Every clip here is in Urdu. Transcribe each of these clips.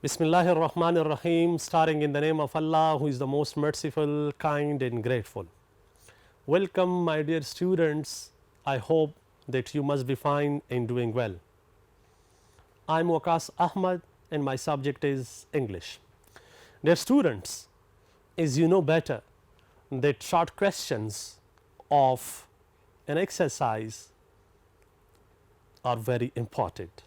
Bismillah ar-Rahman ar-Rahim, starting in the name of Allah, who is the most merciful, kind and grateful. Welcome, my dear students. I hope that you must be fine and doing well. I'm Waqas Ahmad and my subject is English. Dear students, as you know better, that short questions of an exercise are very important.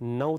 9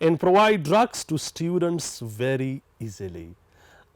and provide drugs to students very easily।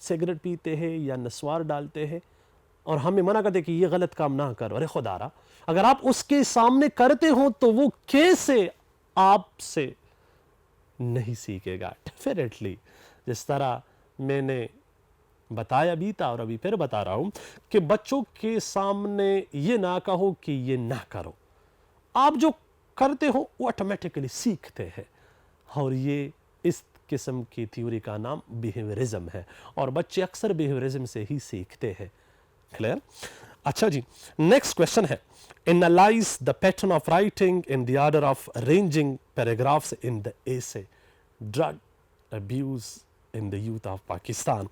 Cigarette پیتے ہیں یا نسوار ڈالتے ہیں اور ہمیں منع کرتے کہ یہ غلط کام نہ کرو، ارے خدا را اگر آپ اس کے سامنے کرتے ہو تو وہ کیسے آپ سے نہیں سیکھے گا؟ ڈیفینیٹلی جس طرح میں نے بتایا بھی تھا اور ابھی پھر بتا رہا ہوں کہ بچوں کے سامنے یہ نہ کہو کہ یہ نہ کرو، آپ جو کرتے ہو وہ آٹومیٹکلی سیکھتے ہیں، اور یہ اس قسم کی تھیوری کا نام بیہیویئرزم ہے، اور بچے اکثر بیہیویئرزم سے ہی سیکھتے ہیں۔ کلیئر؟ اچھا جی، نیکسٹ کوشچن ہے analyze the pattern of writing in the order of arranging paragraphs in the essay drug abuse in the youth of Pakistan۔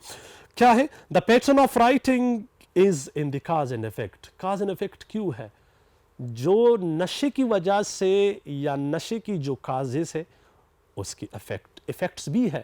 کیا ہے؟ the pattern of writing is in the cause and effect۔ cause and effect کیوں ہے؟ جو نشے کی وجہ سے یا نشے کی جو کازز ہے اس کی افیکٹس بھی ہے۔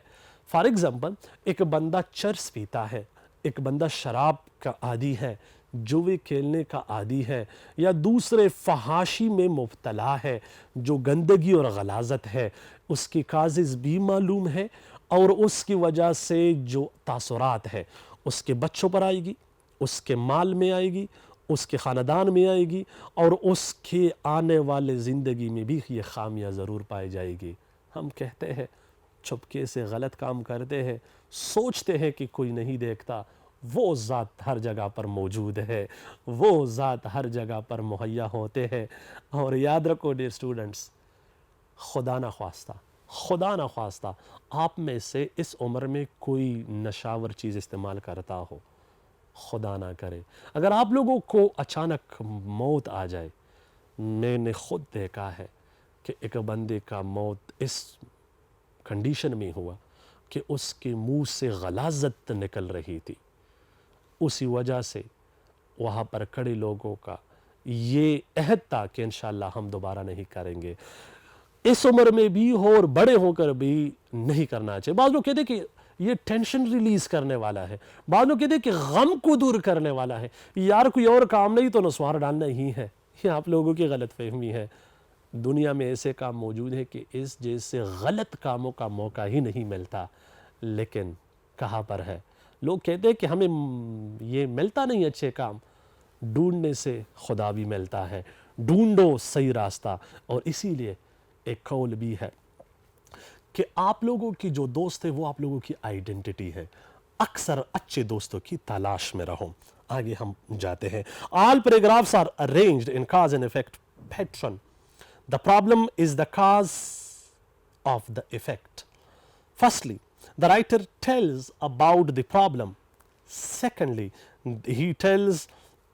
فار ایگزامپل ایک بندہ چرس پیتا ہے، ایک بندہ شراب کا عادی ہے، جوے کھیلنے کا عادی ہے، یا دوسرے فحاشی میں مبتلا ہے، جو گندگی اور غلاظت ہے، اس کی کازز بھی معلوم ہے، اور اس کی وجہ سے جو تاثرات ہے اس کے بچوں پر آئے گی، اس کے مال میں آئے گی، اس کے خاندان میں آئے گی، اور اس کے آنے والے زندگی میں بھی یہ خامیاں ضرور پائی جائے گی۔ ہم کہتے ہیں چھپکے سے غلط کام کرتے ہیں، سوچتے ہیں کہ کوئی نہیں دیکھتا، وہ ذات ہر جگہ پر موجود ہے، وہ ذات ہر جگہ پر مہیا ہوتے ہیں۔ اور یاد رکھو ڈیئر اسٹوڈنٹس، خدا نہ خواستہ آپ میں سے اس عمر میں کوئی نشاور چیز استعمال کرتا ہو، خدا نہ کرے، اگر آپ لوگوں کو اچانک موت آ جائے، میں نے خود دیکھا ہے کہ ایک بندے کا موت اس کنڈیشن میں ہوا کہ اس کے منہ سے غلاظت نکل رہی تھی، اسی وجہ سے وہاں پر کھڑے لوگوں کا یہ عہد تھا کہ انشاءاللہ ہم دوبارہ نہیں کریں گے۔ اس عمر میں بھی ہو اور بڑے ہو کر بھی نہیں کرنا چاہیے۔ بعض لوگ کہتے ہیں کہ یہ ٹینشن ریلیز کرنے والا ہے، بعض لوگ کہتے ہیں کہ غم کو دور کرنے والا ہے، یار کوئی اور کام نہیں تو نسوار ڈالنا ہی ہے۔ یہ آپ لوگوں کی غلط فہمی ہے۔ دنیا میں ایسے کام موجود ہیں کہ اس جیسے غلط کاموں کا موقع ہی نہیں ملتا، لیکن کہاں پر ہے؟ لوگ کہتے ہیں کہ ہمیں یہ ملتا نہیں اچھے کام، ڈھونڈنے سے خدا بھی ملتا ہے، ڈھونڈو صحیح راستہ۔ اور اسی لیے ایک قول بھی ہے کہ آپ لوگوں کی جو دوست ہے وہ آپ لوگوں کی آئیڈینٹی ہے، اکثر اچھے دوستوں کی تلاش میں رہو۔ آگے ہم جاتے ہیں۔ All paragraphs are arranged in cause and effect pattern۔ The problem is the cause of the effect۔ Firstly, the writer tells about the problem۔ Secondly, he tells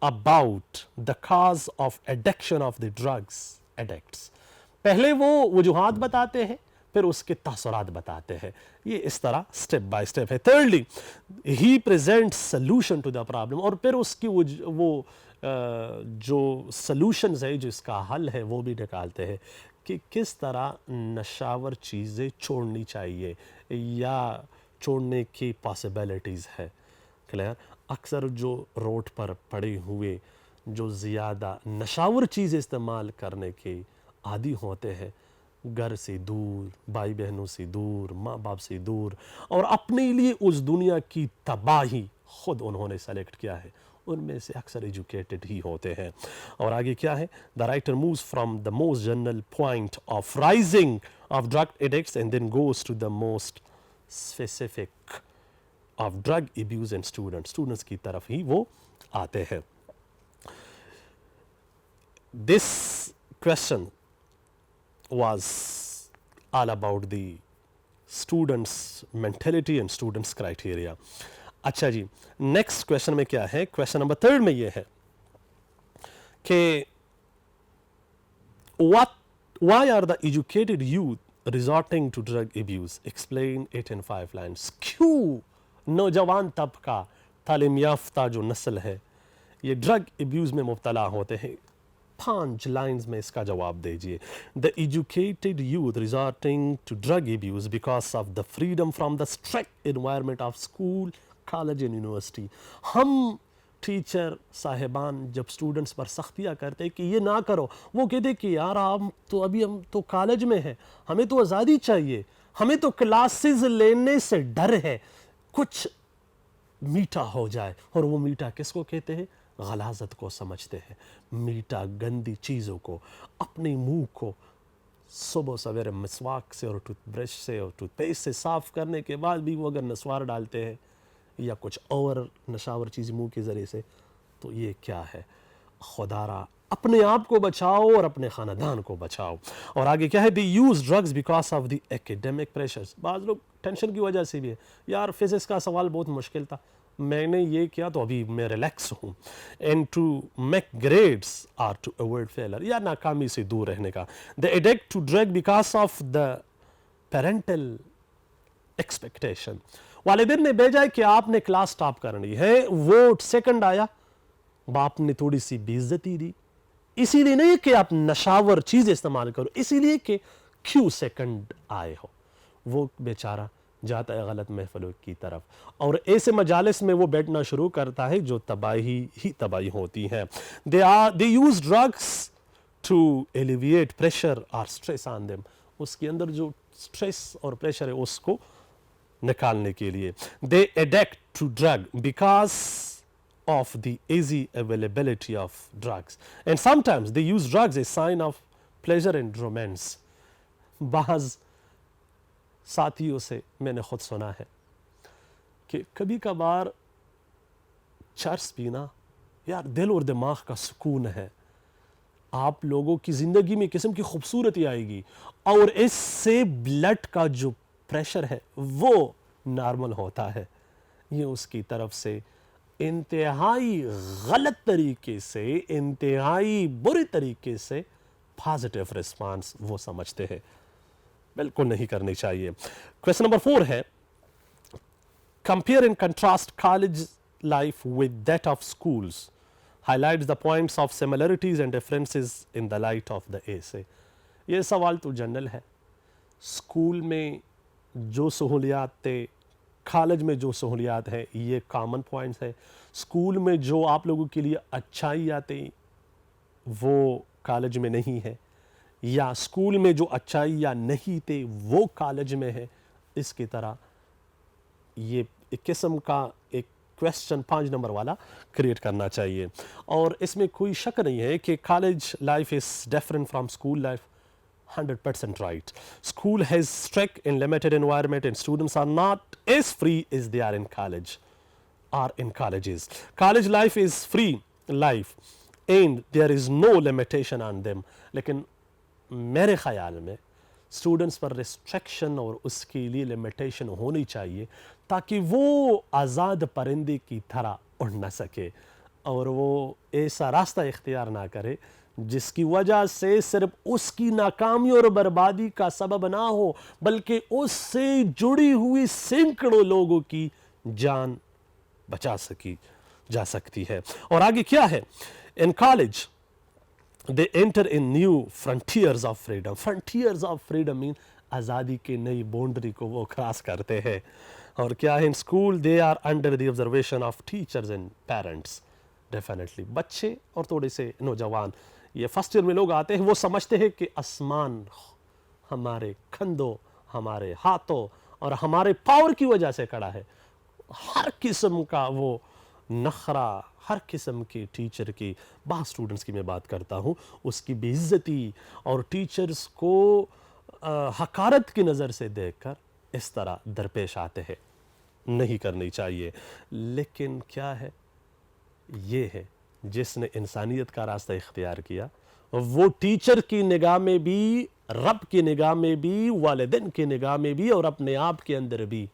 about the cause of addiction of the drugs addicts۔ پہلے وہ وجوہات بتاتے ہیں، پھر اس کے تاثرات بتاتے ہیں، یہ اس طرح سٹیپ بائی سٹیپ ہے۔ Thirdly, he presents solution to the problem، اور پھر اس کی وہ جو سلوشنز ہے، جو اس کا حل ہے، وہ بھی نکالتے ہیں کہ کس طرح نشاور چیزیں چھوڑنی چاہیے یا چھوڑنے کی پاسبلٹیز ہے۔ کلیئر؟ اکثر جو روڈ پر پڑے ہوئے جو زیادہ نشاور چیز استعمال کرنے کے عادی ہوتے ہیں، گھر سے دور، بھائی بہنوں سے دور، ماں باپ سے دور، اور اپنے لیے اس دنیا کی تباہی خود انہوں نے سلیکٹ کیا ہے، ان میں سے اکثر ایجوکیٹڈ ہی ہوتے ہیں۔ اور آگے کیا ہے؟ The writer moves from the most general point of rising of drug addicts and then goes to the most specific of drug abuse and students کی طرف ہی وہ آتے ہیں۔ This question was all about the students' mentality and students' criteria۔ اچھا جی، نیکسٹ کویشچن میں کیا ہے؟ کویشچن نمبر 3 میں یہ ہے کہ why are the educated youth resorting to drug abuse؟ Explain it in 5 lines۔ کیوں نوجوان طبقہ، تعلیم یافتہ جو نسل ہے، یہ ڈرگ ایبیوز میں مبتلا ہوتے ہیں؟ 5 لائنز میں اس کا جواب دیجئے۔ The educated youth resorting to drug abuse because of the freedom from the strict environment of school, college and university۔ ہم ٹیچر صاحبان جب سٹوڈنٹس پر سختیاں کرتے کہ یہ نہ کرو، وہ کہتے کہ یار ہم تو کالج میں ہیں، ہمیں تو آزادی چاہیے، ہمیں تو کلاسز لینے سے ڈر ہے، کچھ میٹھا ہو جائے. اور وہ میٹھا کس کو کہتے ہیں؟ غلاظت کو سمجھتے ہیں. میٹھا گندی چیزوں کو، اپنے منہ کو صبح سویرے مسواک سے اور ٹوتھ برش سے اور ٹوتھ پیسٹ سے صاف کرنے کے بعد بھی وہ اگر نسوار ڈالتے ہیں یا کچھ اور نشاور چیز منہ کے ذریعے سے، تو یہ کیا ہے؟ خدا را اپنے آپ کو بچاؤ اور اپنے خاندان کو بچاؤ. اور آگے کیا ہے؟ they use drugs because of the academic pressures. بعض لوگ ٹینشن کی وجہ سے بھی ہے. یار فزکس کا سوال بہت مشکل تھا، میں نے یہ کیا تو ابھی میں ریلیکس ہوں. and to make grades or to avoid failure، یا ناکامی سے دور رہنے کا. they addict to drug because of the parental expectation. والدین نے بھیجا ہے کہ آپ نے کلاس ٹاپ کرنی ہے، وہ سیکنڈ آیا، باپ نے تھوڑی سی بے عزتی دی. اسی لیے نہیں کہ آپ نشاور چیز استعمال کرو، اسی لیے کہ کیوں سیکنڈ آئے ہو. وہ بیچارہ جاتا ہے غلط محفلوں کی طرف، اور ایسے مجالس میں وہ بیٹھنا شروع کرتا ہے جو تباہی ہی تباہی ہوتی ہیں. they use drugs to alleviate pressure or stress on them. اس کے اندر جو سٹریس اور پریشر ہے اس کو نکالنے کے لیے. they addict to drug because of the easy availability of drugs, and sometimes they use drugs as sign of pleasure and romance. بعض ساتھیوں سے میں نے خود سنا ہے کہ کبھی کبھار چرس پینا یار دل اور دماغ کا سکون ہے، آپ لوگوں کی زندگی میں قسم کی خوبصورتی آئے گی، اور اس سے بلڈ کا جو پریشر ہے وہ نارمل ہوتا ہے. یہ اس کی طرف سے انتہائی غلط طریقے سے، انتہائی برے طریقے سے پازیٹیو رسپانس وہ سمجھتے ہیں. بالکل نہیں کرنی چاہیے. کویسچن نمبر 4 ہے compare and contrast college life with that of schools, highlights the points of similarities and differences in the light of the essay. یہ سوال تو جنرل ہے. اسکول میں جو سہولیات تھے، کالج میں جو سہولیات ہے، یہ کامن پوائنٹس ہے. اسکول میں جو آپ لوگوں کے لیے اچھائی آتے وہ کالج میں نہیں ہے، یا اسکول میں جو اچھائی یا نہیں تھے وہ کالج میں ہے. اس کی طرح یہ ایک قسم کا ایک کویسچن 5 نمبر والا کریٹ کرنا چاہیے. اور اس میں کوئی شک نہیں ہے کہ college life is different from school life. 100% right. School has strict and limited environment, and students are not as free as they are in college or in colleges. College life is free life and there is no limitation on them. لیکن میرے خیال میں اسٹوڈنٹس پر ریسٹرکشن اور اس کے لیے لمیٹیشن ہونی چاہیے تاکہ وہ آزاد پرندے کی طرح اڑ نہ سکے اور وہ ایسا راستہ اختیار نہ کرے جس کی وجہ سے صرف اس کی ناکامی اور بربادی کا سبب نہ ہو بلکہ اس سے جڑی ہوئی سینکڑوں لوگوں کی جان بچا جا سکتی ہے. اور آگے کیا ہے؟ In college they enter in new frontiers of freedom. Frontiers of freedom mean آزادی کے نئی باؤنڈری کو وہ کراس کرتے ہیں. اور کیا ہے؟ in school they are under the observation of teachers and parents. Definitely بچے اور تھوڑے سے نوجوان یہ فرسٹ ایئر میں لوگ آتے ہیں، وہ سمجھتے ہیں کہ آسمان ہمارے کندھوں، ہمارے ہاتھوں اور ہمارے پاور کی وجہ سے کھڑا ہے. ہر قسم کا وہ نخرہ، ہر قسم کے ٹیچر کی، بعض اسٹوڈنٹس کی میں بات کرتا ہوں، اس کی بے عزتی اور ٹیچرز کو حقارت کی نظر سے دیکھ کر اس طرح درپیش آتے ہیں. نہیں کرنی چاہیے. لیکن کیا ہے؟ یہ ہے جس نے انسانیت کا راستہ اختیار کیا وہ ٹیچر کی نگاہ میں بھی، رب کی نگاہ میں بھی، والدین کی نگاہ میں بھی اور اپنے آپ کے اندر بھی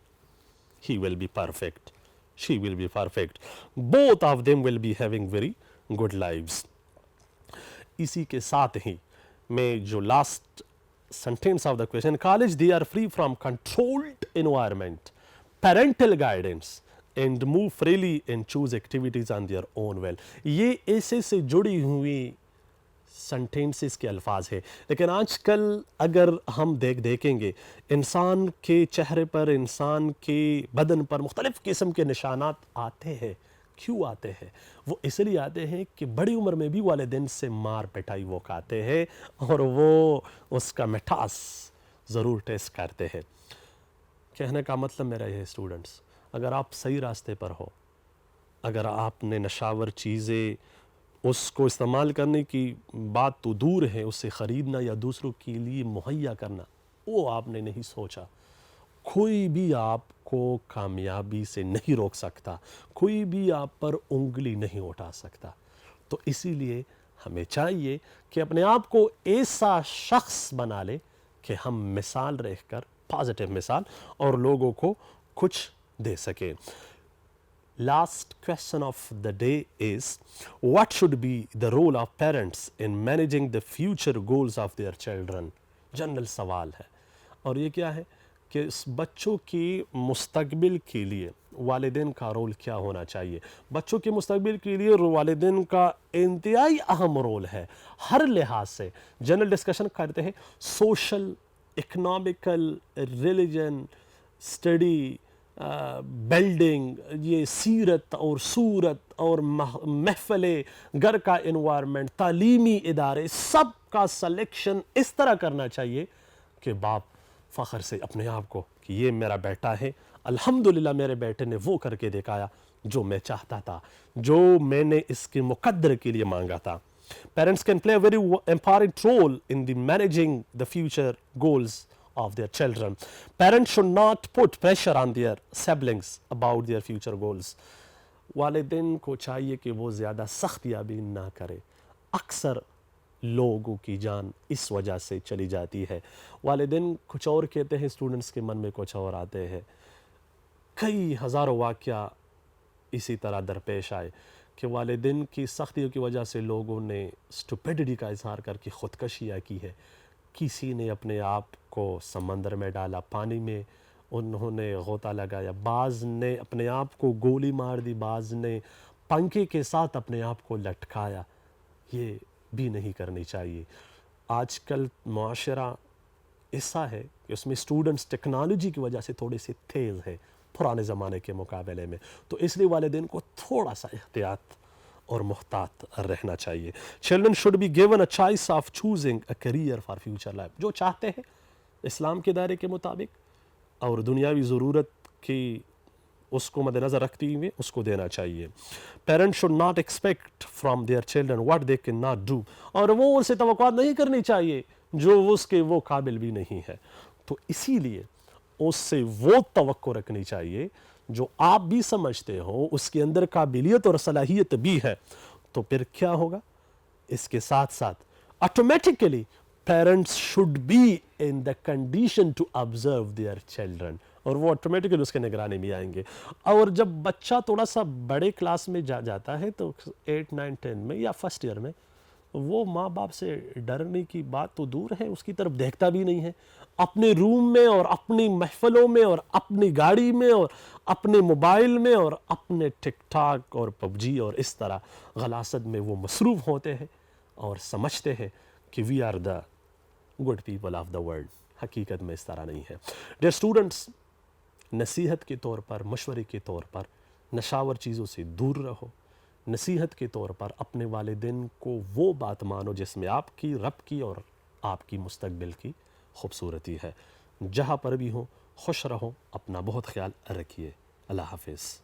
he will be perfect. She will be perfect. Both of them will be having very good lives. اسی کے ساتھ ہی میں جو last sentence of the question, college they are free from controlled environment, parental guidance and move freely and choose activities on their own will. یہ ایسے سے جڑی ہوئی سنٹینسز کے الفاظ ہے. لیکن آج کل اگر ہم دیکھیں گے انسان کے چہرے پر، انسان کے بدن پر مختلف قسم کے نشانات آتے ہیں. کیوں آتے ہیں؟ وہ اس لیے آتے ہیں کہ بڑی عمر میں بھی والدین سے مار پٹائی وہ کھاتے ہیں اور وہ اس کا مٹھاس ضرور ٹیسٹ کرتے ہیں. کہنے کا مطلب میرا یہ اسٹوڈنٹس، اگر آپ صحیح راستے پر ہو، اگر آپ نے نشاور چیزیں اس کو استعمال کرنے کی بات تو دور ہے، اسے خریدنا یا دوسروں کے لیے مہیا کرنا، وہ آپ نے نہیں سوچا، کوئی بھی آپ کو کامیابی سے نہیں روک سکتا، کوئی بھی آپ پر انگلی نہیں اٹھا سکتا۔ تو اسی لیے ہمیں چاہیے کہ اپنے آپ کو ایسا شخص بنا لے کہ ہم مثال رہ کر، پازیٹیو مثال، اور لوگوں کو کچھ دے سکیں۔ Last question of the day is, what should be the role of parents in managing the future goals of their children؟ General سوال ہے، اور یہ کیا ہے کہ اس بچوں کی مستقبل کے لیے والدین کا رول کیا ہونا چاہیے۔ بچوں کے مستقبل کے لیے والدین کا انتہائی اہم رول ہے ہر لحاظ سے۔ جنرل ڈسکشن کرتے ہیں social, economical, religion, study, building, یہ سیرت اور صورت اور محفلیں، گھر کا انوائرمنٹ، تعلیمی ادارے، سب کا سلیکشن اس طرح کرنا چاہیے کہ باپ فخر سے اپنے آپ کو کہ یہ میرا بیٹا ہے، الحمدللہ میرے بیٹے نے وہ کر کے دکھایا جو میں چاہتا تھا، جو میں نے اس کے مقدر کے لیے مانگا تھا۔ Parents can play a very important role in the managing the future goals of their children. Parents should not put pressure on their siblings about their future goals. والدین کو چاہیے کہ وہ زیادہ سختیابی نہ کرے۔ اکثر لوگوں کی جان اس وجہ سے چلی جاتی ہے، والدین کچھ اور کہتے ہیں، اسٹوڈنٹس کے من میں کچھ اور آتے ہیں۔ کئی ہزاروں واقعہ اسی طرح درپیش آئے کہ والدین کی سختیوں کی وجہ سے لوگوں نے اسٹوپیڈٹی کا اظہار کر کے خودکشیاں کی ہے۔ کسی نے اپنے آپ کو سمندر میں ڈالا، پانی میں انہوں نے غوطہ لگایا، بعض نے اپنے آپ کو گولی مار دی، بعض نے پنکھے کے ساتھ اپنے آپ کو لٹکایا۔ یہ بھی نہیں کرنی چاہیے۔ آج کل معاشرہ ایسا ہے کہ اس میں اسٹوڈنٹس ٹیکنالوجی کی وجہ سے تھوڑے سے تیز ہے پرانے زمانے کے مقابلے میں، تو اس لیے والدین کو تھوڑا سا احتیاط اور محتاط رہنا چاہیے۔ Children should be given a choice of choosing a career for future life۔ جو چاہتے ہیں اسلام کے دائرے کے مطابق اور دنیاوی ضرورت کی اس کو مد نظر رکھتے ہوئے اس کو دینا چاہیے۔ Parents should not expect from their children what they cannot do۔ اور وہ ان سے توقعات نہیں کرنی چاہیے جو اس کے وہ قابل بھی نہیں ہے۔ تو اسی لیے اس سے وہ توقع رکھنی چاہیے جو آپ بھی سمجھتے ہو اس کے اندر قابلیت اور صلاحیت بھی ہے۔ تو پھر کیا ہوگا؟ اس کے ساتھ ساتھ automatically parents should be in the condition to observe their children، اور وہ آٹومیٹکلی اس کے نگرانی میں آئیں گے۔ اور جب بچہ تھوڑا سا بڑے کلاس میں جاتا ہے تو 8 9 10 میں یا فرسٹ ایئر میں، وہ ماں باپ سے ڈرنے کی بات تو دور ہے، اس کی طرف دیکھتا بھی نہیں ہے۔ اپنے روم میں اور اپنی محفلوں میں اور اپنی گاڑی میں اور اپنے موبائل میں اور اپنے ٹک ٹاک اور پب جی اور اس طرح غلاصت میں وہ مصروف ہوتے ہیں اور سمجھتے ہیں کہ we are the good people of the world. حقیقت میں اس طرح نہیں ہے۔ ڈیئر اسٹوڈنٹس، نصیحت کے طور پر، مشورے کے طور پر نشاور چیزوں سے دور رہو۔ نصیحت کے طور پر اپنے والدین کو وہ بات مانو جس میں آپ کی، رب کی اور آپ کی مستقبل کی خوبصورتی ہے۔ جہاں پر بھی ہوں خوش رہو، اپنا بہت خیال رکھیے۔ اللہ حافظ۔